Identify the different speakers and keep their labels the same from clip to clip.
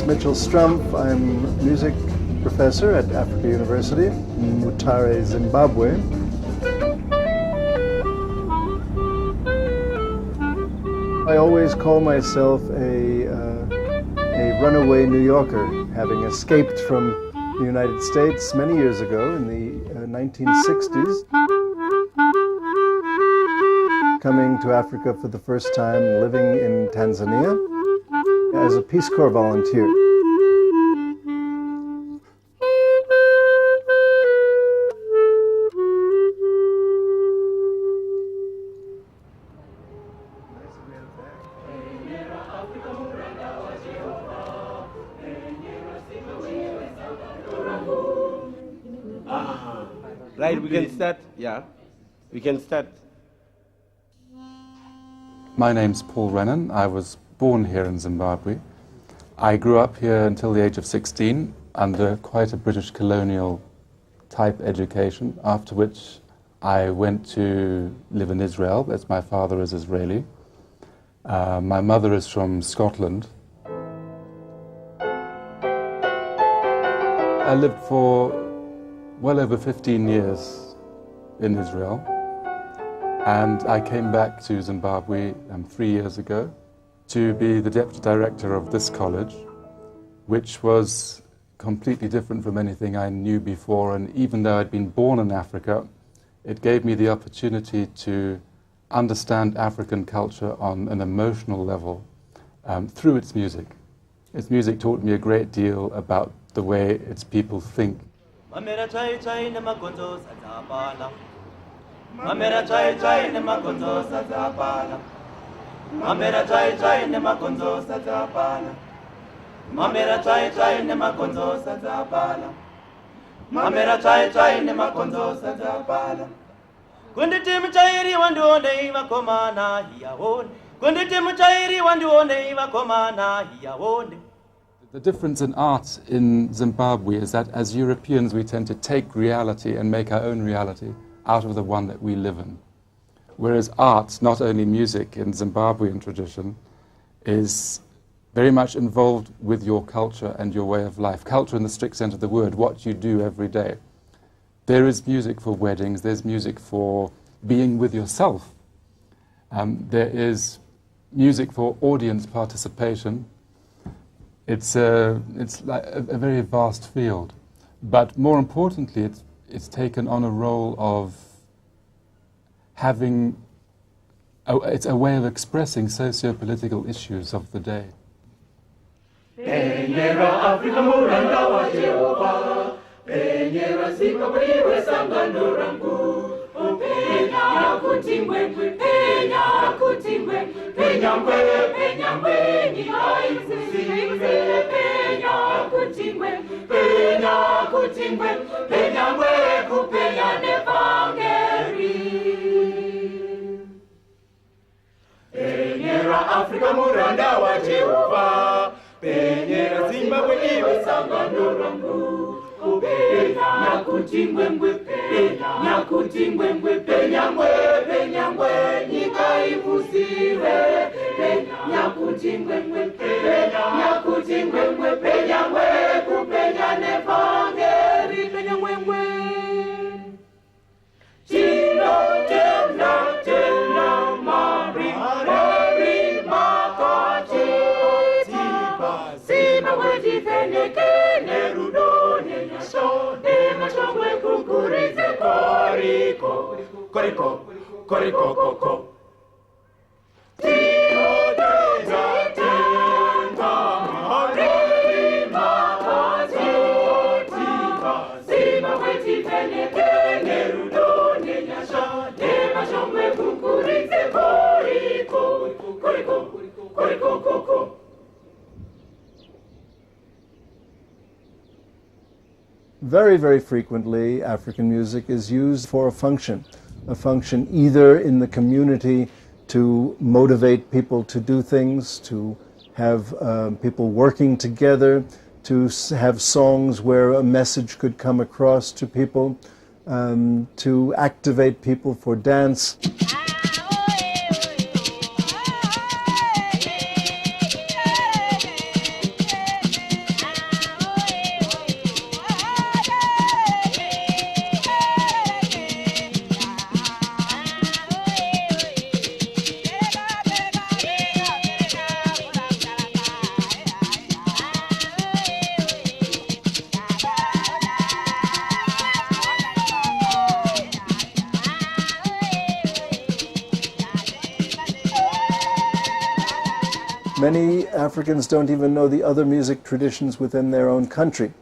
Speaker 1: is Mitchell Strumpf. I'm a music professor at Africa University in Mutare, Zimbabwe. I always call myself a runaway New Yorker, having escaped from the United States many years ago in the 1960s, coming to Africa for the first time, living in Tanzania as a Peace Corps volunteer.
Speaker 2: Right, we can start. Yeah, we can start.
Speaker 3: My name's Paul Rennan. I was born here in Zimbabwe. I grew up here until the age of 16 under quite a British colonial type education, after which I went to live in Israel, as my father is Israeli. My mother is from Scotland. I lived for well over 15 years in Israel, and I came back to Zimbabwe 3 years ago to be the deputy director of this college, which was completely different from anything I knew before. And even though I'd been born in Africa, it gave me the opportunity to understand African culture on an emotional level through its music. Its music taught me a great deal about the way its people think.
Speaker 4: Mamera chai chai ne magonzo sazapala. Mamera chai chai ne magonzo sazapala. Mamera chai chai ne magonzo sazapala. Mamera chai chai ne magonzo sazapala. Mamera chai chai ne magonzo sazapala. Kunditi mchairi wanduone makomana hiyaone. Kunditi mchairi wanduone makomana hiyaone.
Speaker 3: The difference in art in Zimbabwe is that as Europeans we tend to take reality and make our own reality out of the one that we live in. Whereas art, not only music in Zimbabwean tradition, is very much involved with your culture and your way of life. Culture in the strict sense of the word, what you do every day. There is music for weddings, there's music for being with yourself. There is music for audience participation. It's like a very vast field, but more importantly, it's taken on a role of having. It's a way of expressing socio-political issues of the day.
Speaker 4: Africa muranda wa Jehova, penyera Zimbabwe iwe sangano rangu. Nyakuti ngwengwe, nyakuti ngwengwe, penyangwe, penyangwe, nyika ivusiwe. Nyakuti ngwengwe, nyakuti ngwengwe, penyangwe, kupenya nevangeri, penyangwengwe. Chino tena tena mari, mari makati. Siba wedi feneke nerudone nyasho, nemashongwe kukurize koriko, koriko, koriko koko. Tino tena tena mari makati. Siba wedi feneke nerudone nyasho, nemashongwe kukurize koriko, koriko, koriko koko.
Speaker 1: Very, very frequently, African music is used for a function either in the community to motivate people to do things, to have people working together, to have songs where a message could come across to people, to activate people for dance. Many Africans don't even know the other music traditions within their own country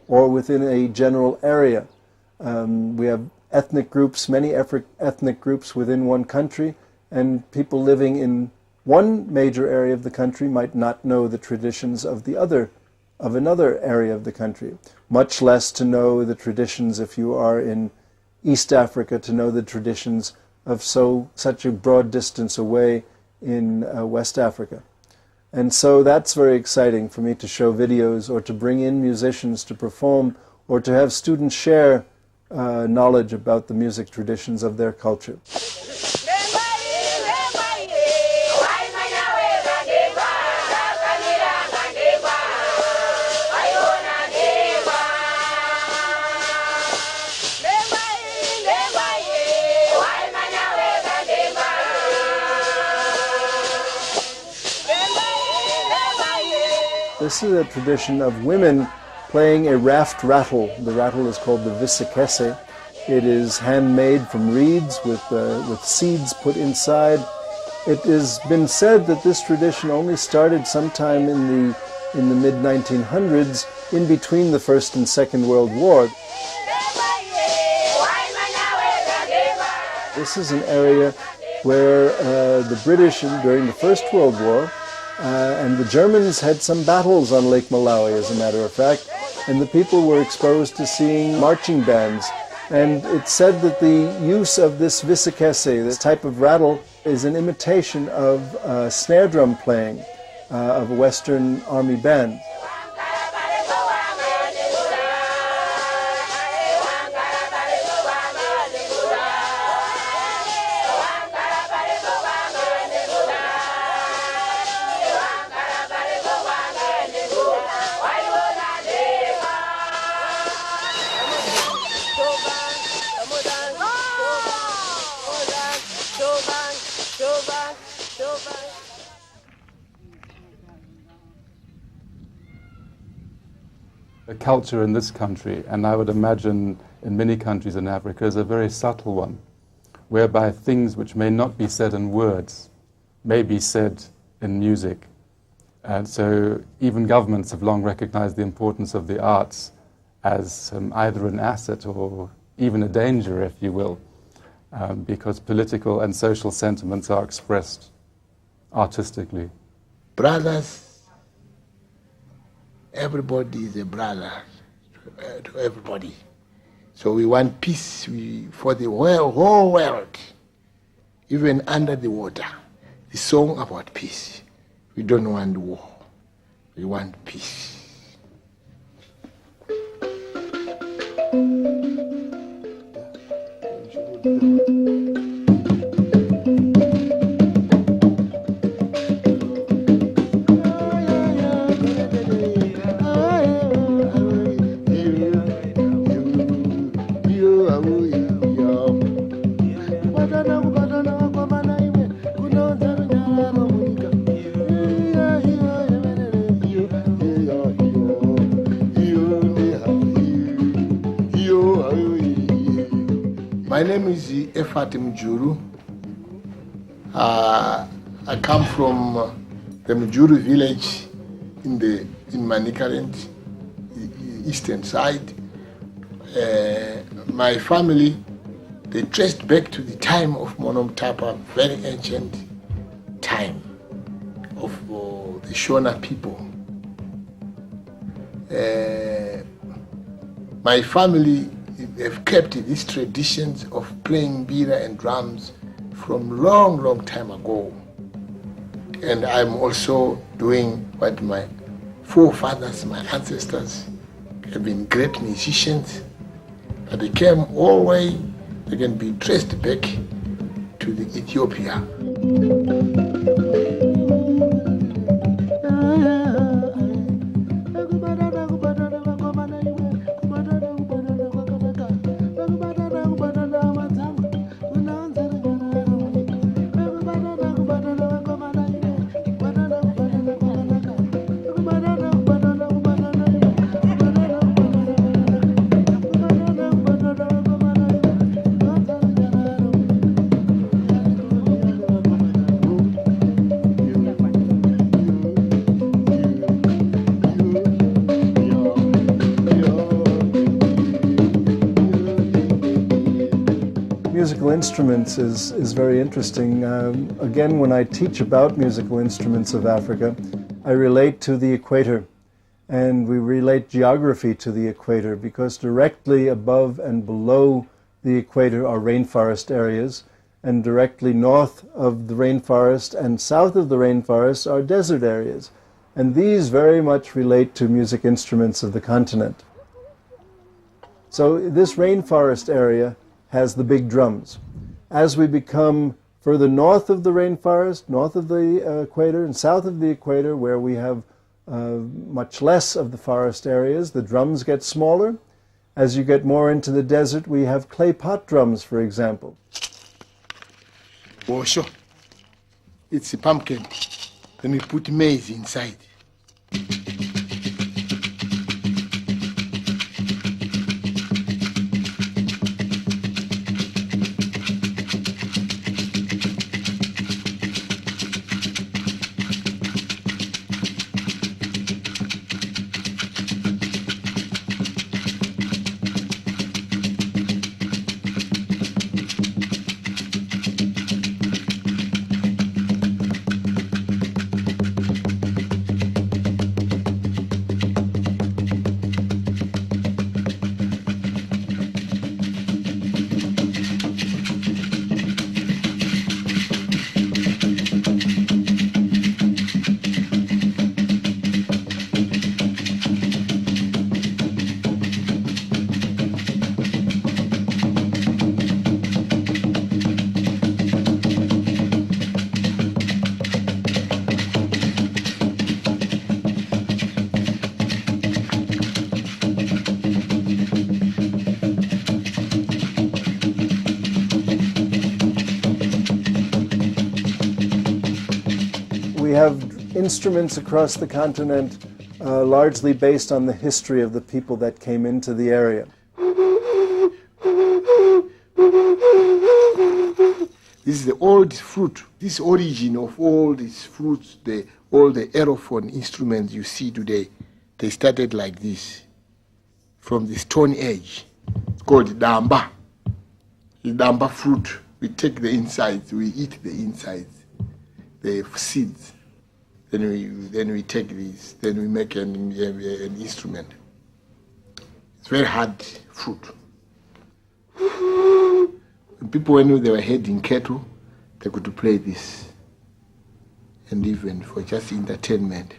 Speaker 1: or within a general area. We have ethnic groups, many ethnic groups within one country, and people living in one major area of the country might not know the traditions of another area of the country, much less to know the traditions, if you are in East Africa, to know the traditions of such a broad distance away in West Africa. And so that's very exciting for me to show videos or to bring in musicians to perform or to have students share knowledge about the music traditions of their culture. This is a tradition of women playing a raft rattle. The rattle is called the Visakese. It is handmade from reeds with seeds put inside. It has been said that this tradition only started sometime in the mid-1900s, in between the First and Second World War. This is an area where the British, during the First World War, and the Germans had some battles on Lake Malawi, as a matter of fact, and the people were exposed to seeing marching bands. And it's said that the use of this Visakese, this type of rattle, is an imitation of snare drum playing of a Western Army band.
Speaker 3: The culture in this country, and I would imagine in many countries in Africa, is a very subtle one, whereby things which may not be said in words may be said in music. And so even governments have long recognized the importance of the arts as either an asset or even a danger, if you will, because political and social sentiments are expressed artistically.
Speaker 5: Brothers, everybody is a brother to everybody. So we want peace for the whole world, even under the water. The song about peace. We don't want war. We want peace. My name is Mjuru. I come from the Mjuru village in Manicaland, eastern side. My family, they traced back to the time of Monomtapa, very ancient time of the Shona people. My family have kept these traditions of playing bira and drums from long time ago. And I'm also doing what my forefathers, my ancestors, have been great musicians. But they came all the way, they can be traced back to the Ethiopia.
Speaker 1: musical instruments is very interesting. Again, when I teach about musical instruments of Africa, I relate to the equator, and we relate geography to the equator, because directly above and below the equator are rainforest areas, and directly north of the rainforest and south of the rainforest are desert areas. And these very much relate to music instruments of the continent. So this rainforest area has the big drums. As we become further north of the rainforest, north of the equator, and south of the equator, where we have much less of the forest areas, the drums get smaller. As you get more into the desert, we have clay pot drums, for example.
Speaker 5: Oh, sure. It's a pumpkin. Then we put maize inside.
Speaker 1: We have instruments across the continent largely based on the history of the people that came into the area.
Speaker 5: This is the old fruit. This origin of all these fruits, all the aerophone instruments you see today, they started like this, from the Stone Age. It's called Damba. The Damba fruit. We take the insides, we eat the insides, the seeds. Then we take these, then we make an instrument. It's very hard fruit. People, when they were heading cattle, they could play this, and even for just entertainment.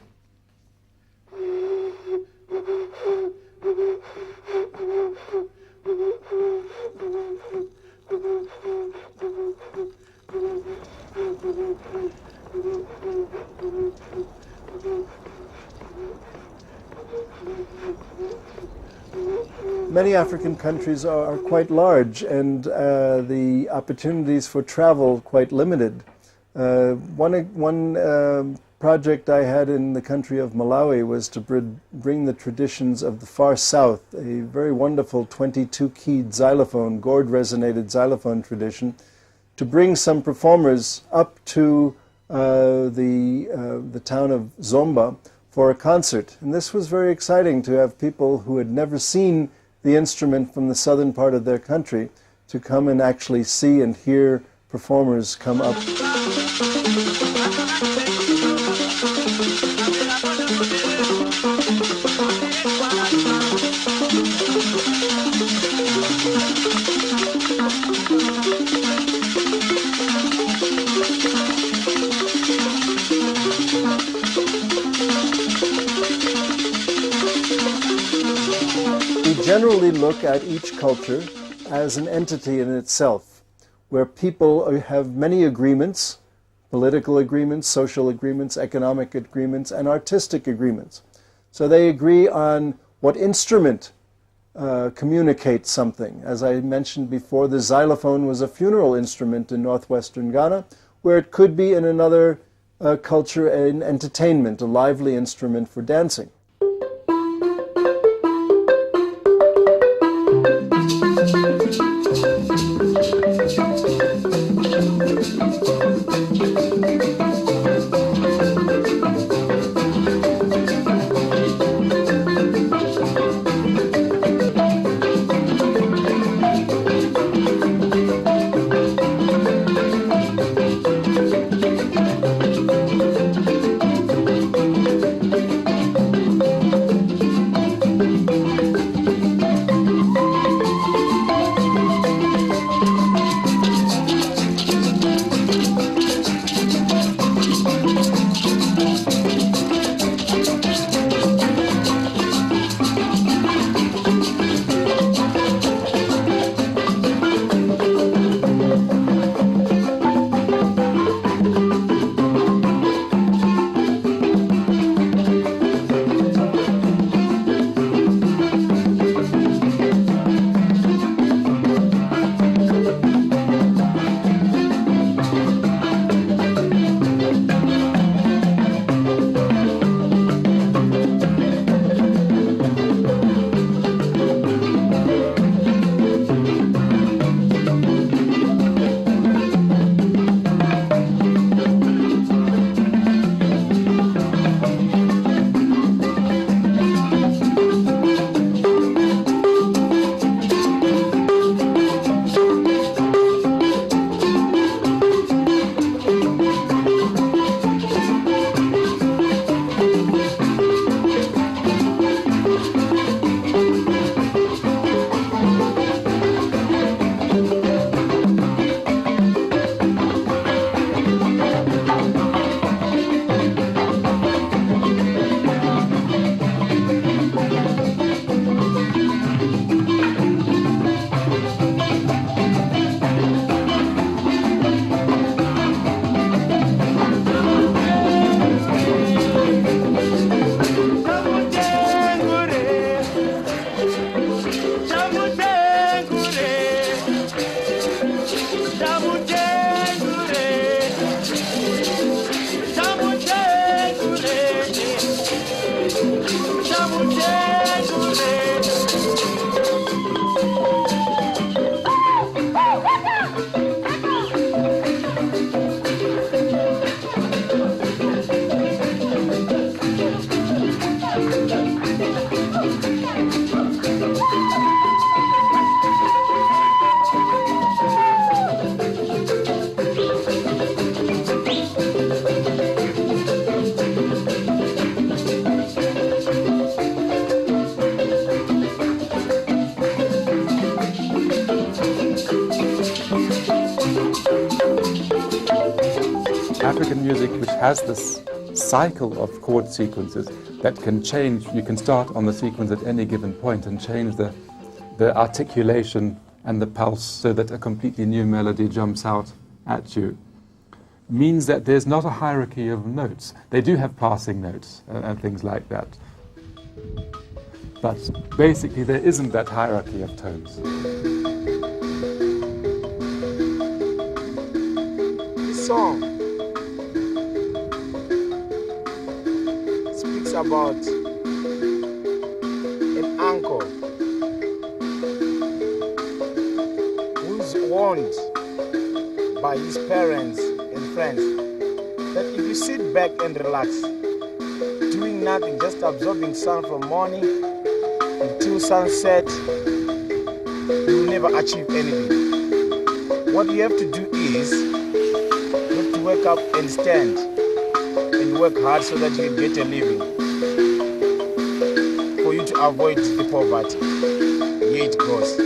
Speaker 1: Many African countries are quite large, and the opportunities for travel quite limited. One project I had in the country of Malawi was to bring the traditions of the far south, a very wonderful 22-keyed xylophone, gourd-resonated xylophone tradition, to bring some performers up to the town of Zomba for a concert. And this was very exciting, to have people who had never seen the instrument from the southern part of their country to come and actually see and hear performers come up. We generally look at each culture as an entity in itself, where people have many agreements, political agreements, social agreements, economic agreements, and artistic agreements. So they agree on what instrument communicates something. As I mentioned before, the xylophone was a funeral instrument in northwestern Ghana, where it could be in another culture an entertainment, a lively instrument for dancing.
Speaker 3: African music, which has this cycle of chord sequences that can change. You can start on the sequence at any given point and change the articulation and the pulse so that a completely new melody jumps out at you, means that there's not a hierarchy of notes. They do have passing notes and things like that. But basically there isn't that hierarchy of tones.
Speaker 6: This song speaks about an uncle who's warned by his parents and friends that if you sit back and relax, doing nothing, just absorbing sun from morning until sunset, you will never achieve anything. What you have to do is, you have to wake up and stand and work hard so that you can get a living, for you to avoid the poverty. Here it goes.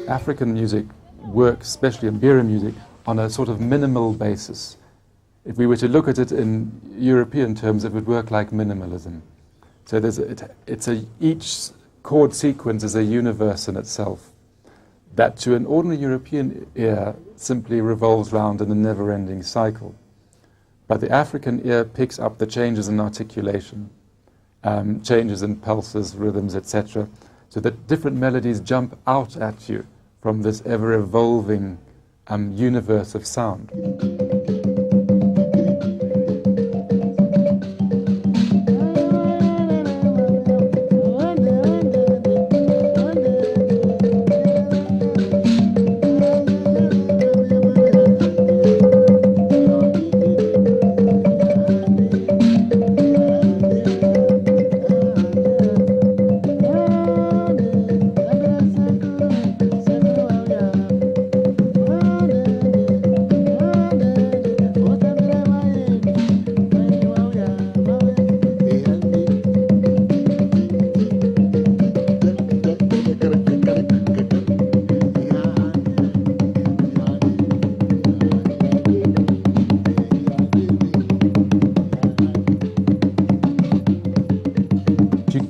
Speaker 3: African music works, especially Mbira music, on a sort of minimal basis. If we were to look at it in European terms, it would work like minimalism. So each chord sequence is a universe in itself that to an ordinary European ear simply revolves round in a never-ending cycle. But the African ear picks up the changes in articulation, changes in pulses, rhythms, etc., so that different melodies jump out at you from this ever-evolving universe of sound.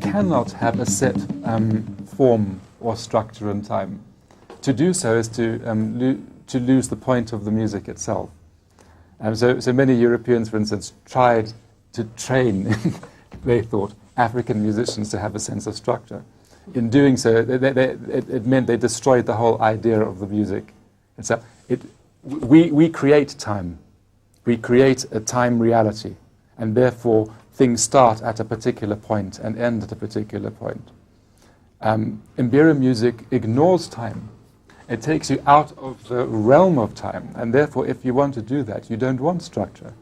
Speaker 3: Cannot have a set form or structure and time. To do so is to lose the point of the music itself. So many Europeans, for instance, tried to train, they thought, African musicians to have a sense of structure. In doing so, it meant they destroyed the whole idea of the music. And so we create time. We create a time reality, and therefore things start at a particular point and end at a particular point. Mbira music ignores time. It takes you out of the realm of time, and therefore if you want to do that, you don't want structure.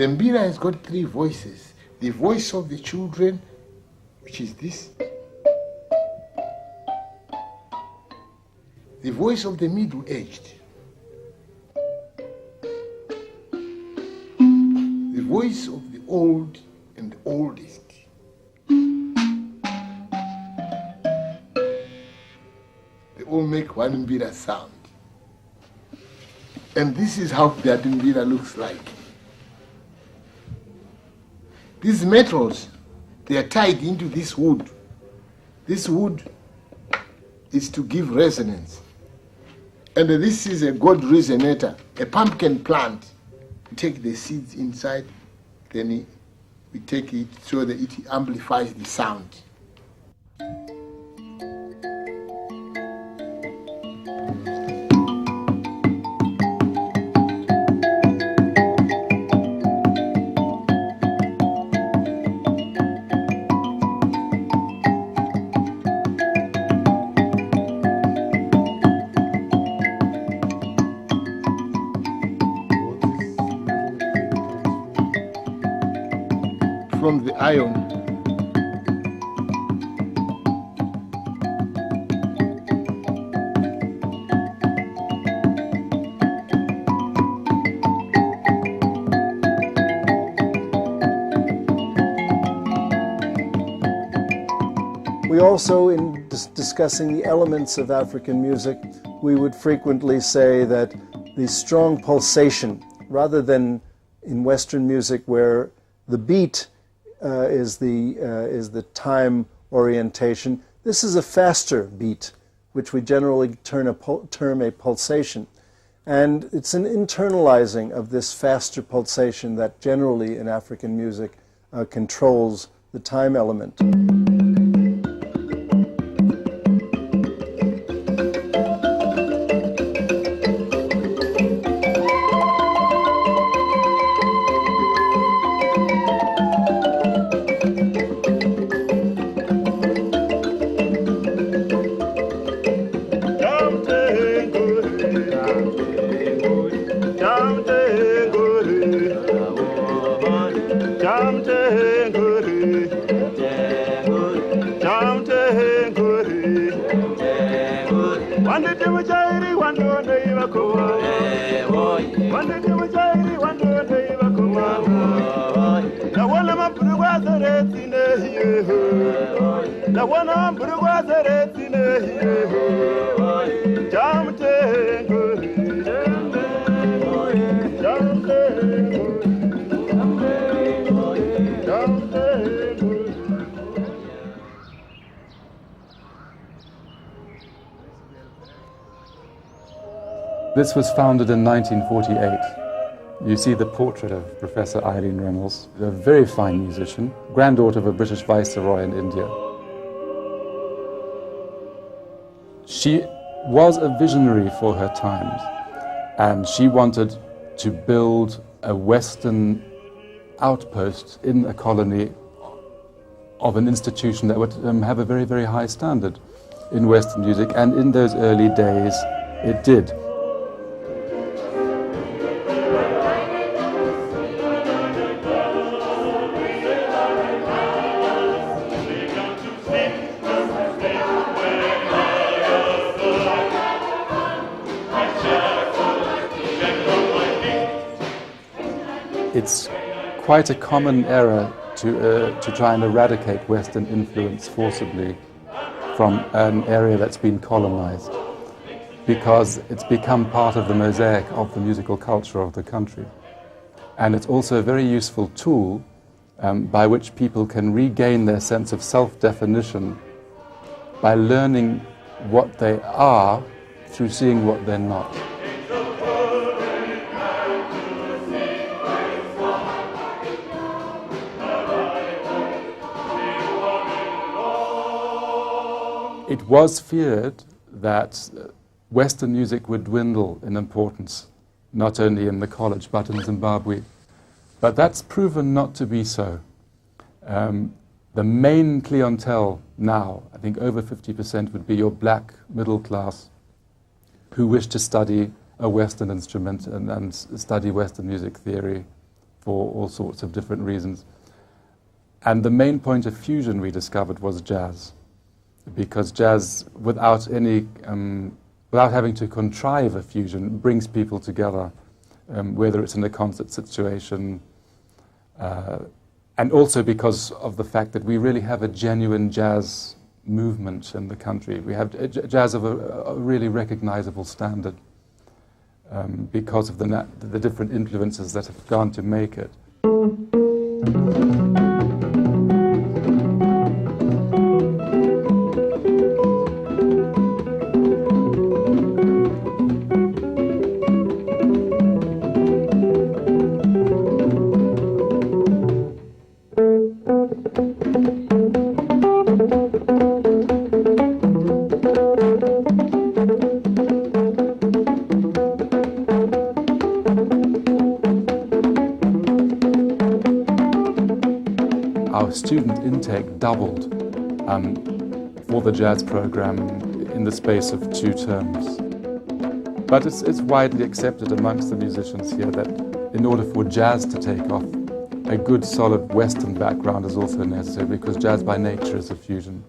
Speaker 5: The mbira has got three voices. The voice of the children, which is this. The voice of the middle-aged. The voice of the old and the oldest. They all make one mbira sound. And this is how that mbira looks like. These metals, they are tied into this wood. This wood is to give resonance. And this is a gourd resonator, a pumpkin plant. We take the seeds inside, then we take it so that it amplifies the sound. From the iron.
Speaker 1: We also, in discussing the elements of African music, we would frequently say that the strong pulsation, rather than in Western music where the beat is the time orientation. This is a faster beat, which we generally term a pulsation. And it's an internalizing of this faster pulsation that generally in African music controls the time element.
Speaker 3: This was founded in 1948. You see the portrait of Professor Eileen Reynolds, a very fine musician, granddaughter of a British viceroy in India. She was a visionary for her times, and she wanted to build a Western outpost in a colony of an institution that would have a very, very high standard in Western music, and in those early days it did. It's quite a common error to try and eradicate Western influence forcibly from an area that's been colonized, because it's become part of the mosaic of the musical culture of the country. And it's also a very useful tool by which people can regain their sense of self-definition by learning what they are through seeing what they're not. It was feared that Western music would dwindle in importance, not only in the college but in Zimbabwe. But that's proven not to be so. The main clientele now, I think over 50%, would be your black middle class who wish to study a Western instrument and study Western music theory for all sorts of different reasons. And the main point of fusion we discovered was jazz, because jazz, without having to contrive a fusion, brings people together, whether it's in a concert situation, and also because of the fact that we really have a genuine jazz movement in the country. We have jazz of a really recognizable standard, because of the different influences that have gone to make it. Student intake doubled for the jazz program in the space of 2 terms. But it's widely accepted amongst the musicians here that in order for jazz to take off, a good solid Western background is also necessary, because jazz by nature is a fusion.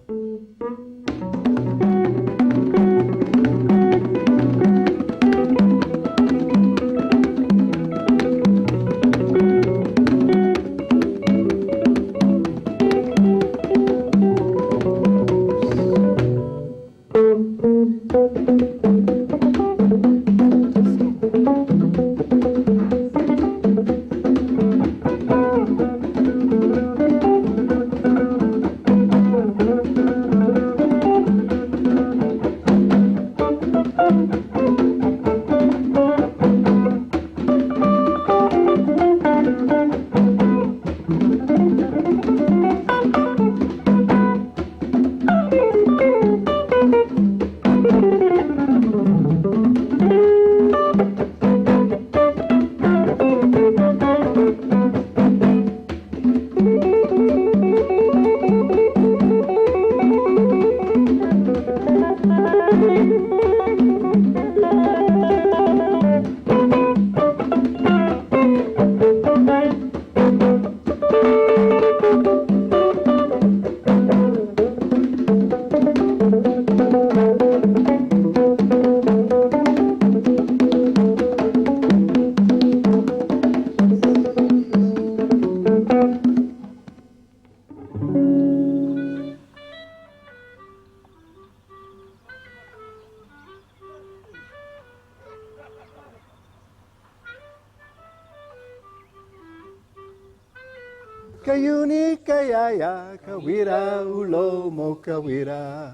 Speaker 1: Kayuni kayaya, kawira ulomo kawira,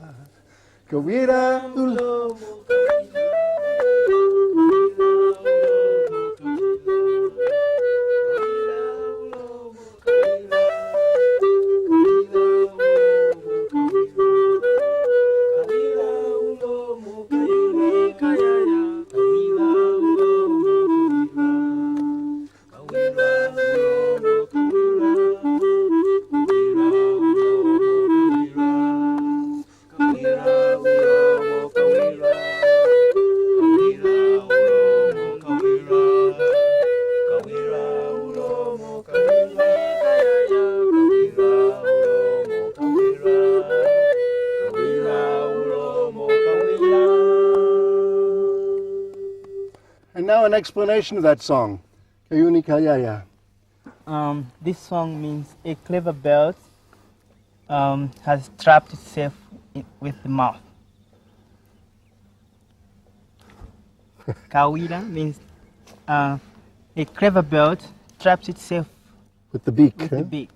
Speaker 1: kawira ulomo Now an explanation of that song, Kayuni Kayaya.
Speaker 7: This song means a clever bird has trapped itself with the mouth. Kawira means a clever bird traps itself
Speaker 1: with the beak.
Speaker 7: With the beak.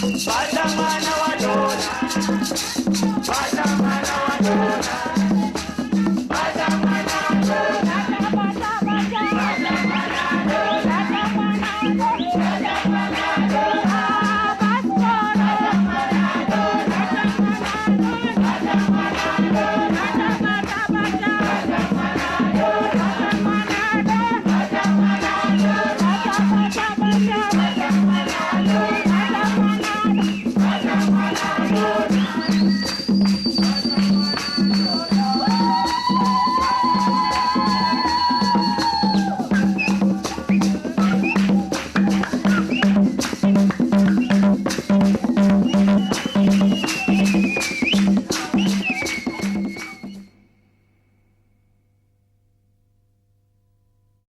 Speaker 4: Bada